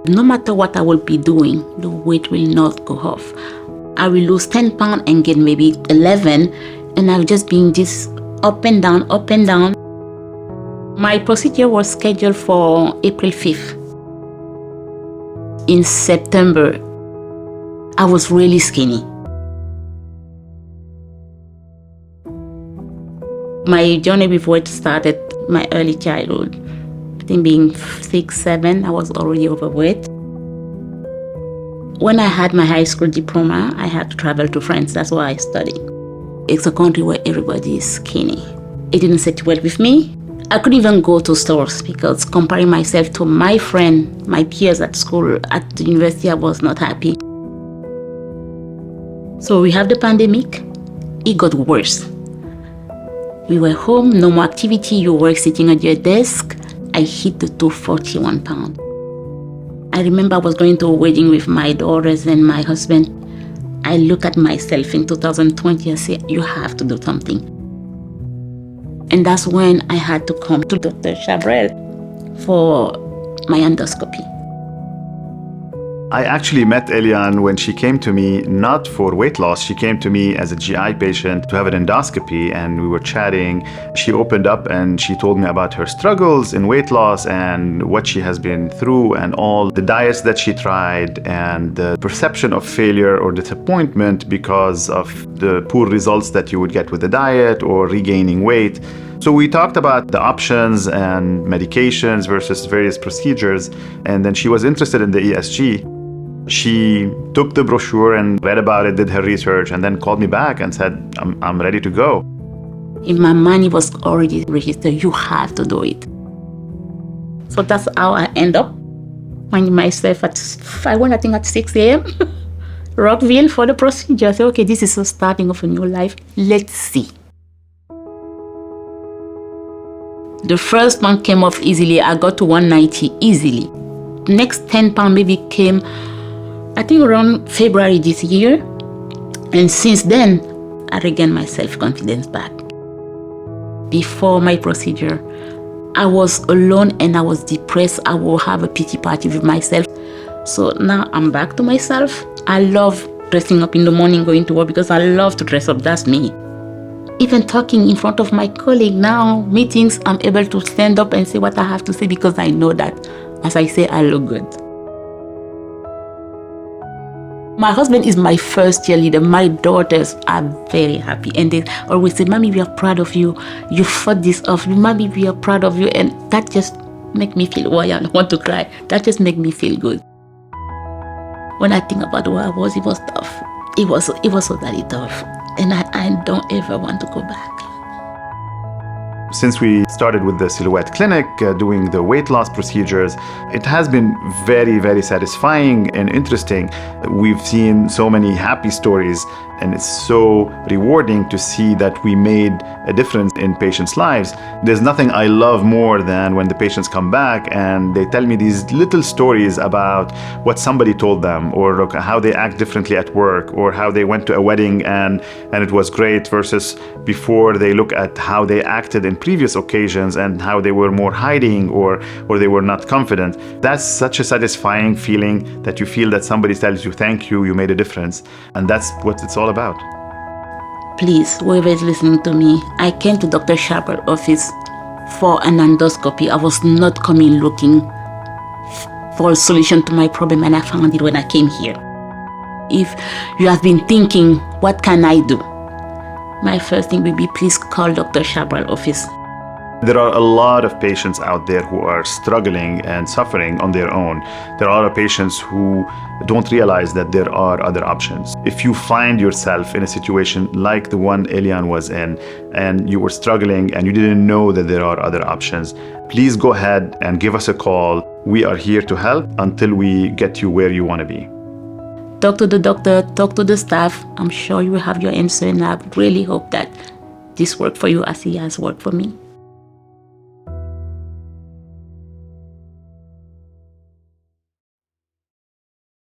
No matter what I will be doing, the weight will not go off. I will lose 10 pounds and gain maybe 11, and I'll just be in this up and down, up and down. My procedure was scheduled for April 5th. In September, I was really skinny. My journey with weight started my early childhood. I think being 6, 7, I was already overweight. When I had my high school diploma, I had to travel to France. That's why I studied. It's a country where everybody is skinny. It didn't sit well with me. I couldn't even go to stores because comparing myself to my friend, my peers at school, at the university, I was not happy. So we have the pandemic. It got worse. We were home, no more activity. You were sitting at your desk. I hit the 241 pounds. I remember I was going to a wedding with my daughters and my husband. I look at myself in 2020 and say, you have to do something. And that's when I had to come to Dr. Chabrel for my endoscopy. I actually met Elianne when she came to me, not for weight loss. She came to me as a GI patient to have an endoscopy, and we were chatting. She opened up and she told me about her struggles in weight loss and what she has been through and all the diets that she tried and the perception of failure or disappointment because of the poor results that you would get with the diet or regaining weight. So we talked about the options and medications versus various procedures, and then she was interested in the ESG. She took the brochure and read about it, did her research, and then called me back and said, I'm ready to go. In my mind, it was already registered. You have to do it. So that's how I end up finding myself I went, I think, at 6 a.m. Rockville for the procedure. I said, okay, this is the starting of a new life. Let's see. The first one came off easily. I got to 190 easily. The next 10 pounds maybe came, I think, around February this year. And since then, I regained my self-confidence back. Before my procedure, I was alone and I was depressed. I will have a pity party with myself. So now I'm back to myself. I love dressing up in the morning, going to work because I love to dress up. That's me. Even talking in front of my colleague now, meetings, I'm able to stand up and say what I have to say because I know that, as I say, I look good. My husband is my first cheerleader. My daughters are very happy. And they always say, Mommy, we are proud of you. You fought this off. Mommy, we are proud of you. And that just makes me feel, I want to cry. That just makes me feel good. When I think about where I was, it was tough. It was totally tough. And I don't ever want to go back. Since we started with the Silhouette Clinic, doing the weight loss procedures, it has been very, very satisfying and interesting. We've seen so many happy stories, and it's so rewarding to see that we made a difference in patients' lives. There's nothing I love more than when the patients come back and they tell me these little stories about what somebody told them, or how they act differently at work, or how they went to a wedding and it was great, versus before they look at how they acted in previous occasions and how they were more hiding or they were not confident. That's such a satisfying feeling, that you feel that somebody tells you, thank you, you made a difference. And that's what it's all about. Please, whoever is listening to me, I came to Dr. Chabrel's office for an endoscopy. I was not coming looking for a solution to my problem, and I found it when I came here. If you have been thinking, what can I do? My first thing will be, please call Dr. Chabrel's office. There are a lot of patients out there who are struggling and suffering on their own. There are a lot of patients who don't realize that there are other options. If you find yourself in a situation like the one Elianne was in, and you were struggling and you didn't know that there are other options, please go ahead and give us a call. We are here to help until we get you where you want to be. Talk to the doctor, talk to the staff. I'm sure you will have your answer, and I really hope that this worked for you as it has worked for me.